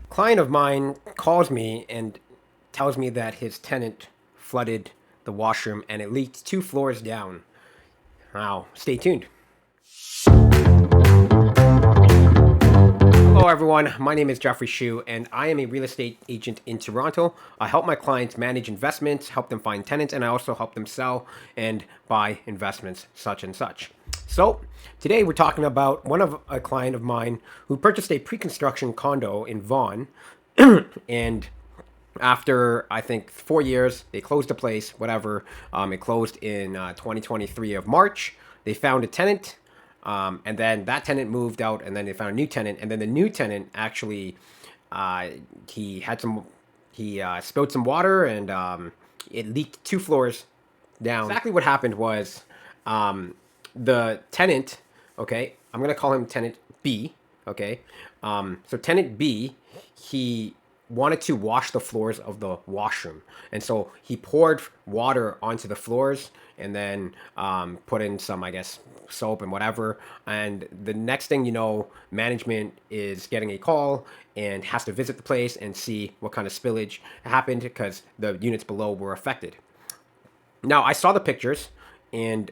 Client of mine calls me and tells me that his tenant flooded the washroom and it leaked 2 floors down. Wow, stay tuned. Hello, everyone. My name is Jeffrey Shu, and I am a real estate agent in Toronto. I help my clients manage investments, help them find tenants, and I also help them sell and buy investments such and such. So, today we're talking about one of a client of mine who purchased a pre construction condo in Vaughan, and after I think 4 years, they closed the place. Whatever, it closed in 2023 of March. They found a tenant, and then that tenant moved out, and then they found a new tenant, and then the new tenant actually, uh, he had some, he spilled some water, and it leaked 2 floors down. Exactly what happened was, um, the tenant, okay, I'm gonna call him tenant B, okay. So tenant B, he wanted to wash the floors of the washroom, and so he poured water onto the floors, and then put in some, I guess, soap and whatever. And the next thing you know, management is getting a call and has to visit the place and see what kind of spillage happened because the units below were affected. Now I saw the pictures, and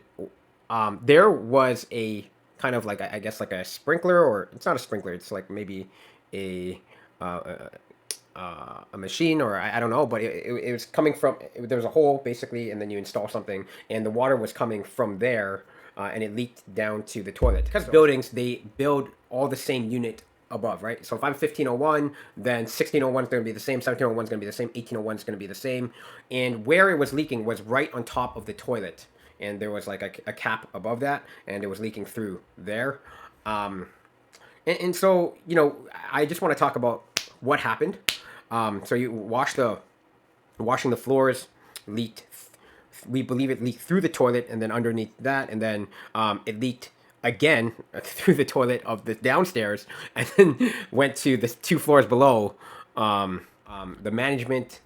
there was a kind of like I guess like a sprinkler, or it's not a sprinkler. It's like maybe a a machine, or I don't know, but it was coming from. There was a hole basically, and then you install something, and the water was coming from there, and it leaked down to the toilet. Because buildings, they build all the same unit above, right? So if I'm 1501, then 1601 is going to be the same, 1701 is going to be the same, 1801 is going to be the same. And where it was leaking was right on top of the toilet. And there was like a cap above that, and it was leaking through there. Um, and so, I just want to talk about what happened. So you washing the floors leaked. We believe it leaked through the toilet, and then underneath that, and then it leaked again through the toilet of the downstairs, and then went to the 2 floors below. The management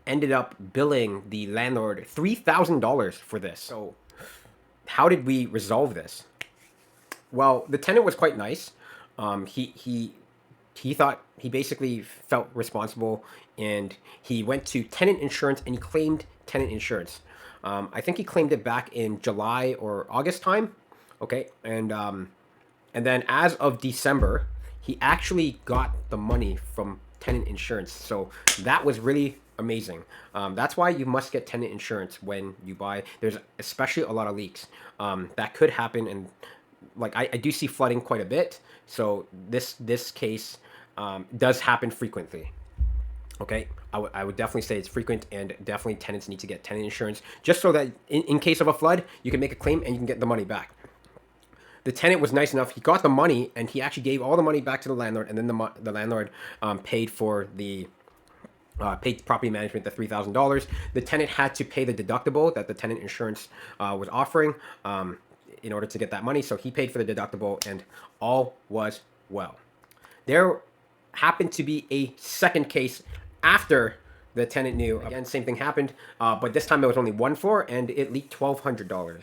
ended up billing the landlord $3,000 for this. So, how did we resolve this? Well, the tenant was quite nice. He thought he basically felt responsible, and he went to tenant insurance and he claimed tenant insurance. I think he claimed it back in July or August time. Okay, and then as of December, he actually got the money from tenant insurance. So that was really amazing. That's why you must get tenant insurance when you buy. There's especially a lot of leaks that could happen, and like I do see flooding quite a bit. So this case does happen frequently. Okay, I would definitely say it's frequent, and definitely tenants need to get tenant insurance just so that in case of a flood, you can make a claim and you can get the money back. The tenant was nice enough; he got the money, and he actually gave all the money back to the landlord, and then the landlord paid for the paid property management the $3,000. The tenant had to pay the deductible that the tenant insurance was offering in order to get that money, so he paid for the deductible, and all was well. There happened to be a second case after the tenant knew. Again, same thing happened, but this time it was only 1 floor, and it leaked $1,200.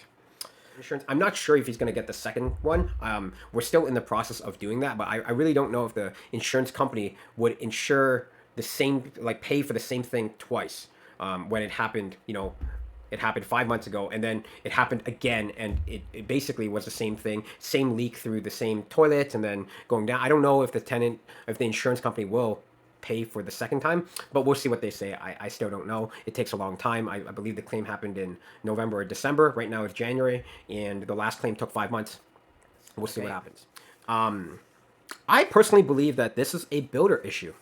Insurance. I'm not sure if he's going to get the second one. We're still in the process of doing that, but I really don't know if the insurance company would insure the same, like pay for the same thing twice. When it happened, it happened 5 months ago, and then it happened again, and it basically was the same thing, same leak through the same toilet, and then going down. I don't know if if the insurance company will pay for the second time, but we'll see what they say. I still don't know. It takes a long time. I believe the claim happened in November or December. Right now it's January, and the last claim took 5 months. We'll see what happens. I personally believe that this is a builder issue.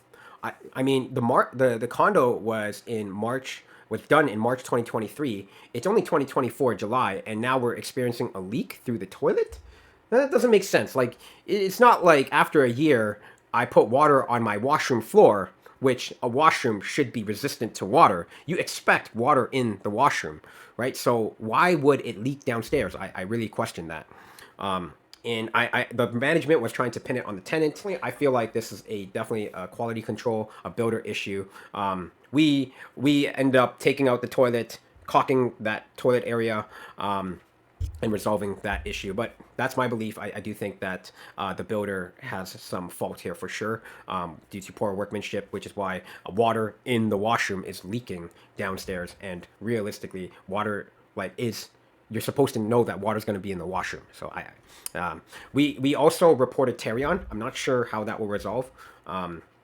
I mean, the condo was done in March 2023. It's only 2024 July, and now we're experiencing a leak through the toilet. That doesn't make sense. Like, it's not like after a year I put water on my washroom floor, which a washroom should be resistant to water. You expect water in the washroom, right? So why would it leak downstairs? I really question that. And the management was trying to pin it on the tenant. I feel like this is definitely a quality control, a builder issue. We end up taking out the toilet, caulking that toilet area, and resolving that issue. But that's my belief. I do think that the builder has some fault here for sure, due to poor workmanship, which is why water in the washroom is leaking downstairs. And realistically, water like is you're supposed to know that water's going to be in the washroom. So we also reported Terion. I'm not sure how that will resolve.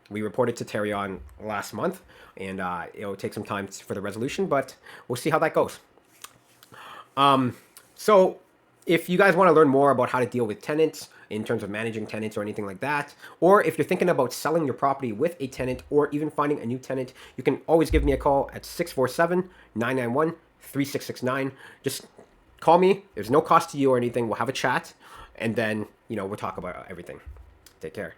We reported to Terion last month, and it'll take some time for the resolution, but we'll see how that goes. So if you guys want to learn more about how to deal with tenants in terms of managing tenants or anything like that, or if you're thinking about selling your property with a tenant or even finding a new tenant, you can always give me a call at 647-991-3669. Just call me. There's no cost to you or anything. We'll have a chat, and then, we'll talk about everything. Take care.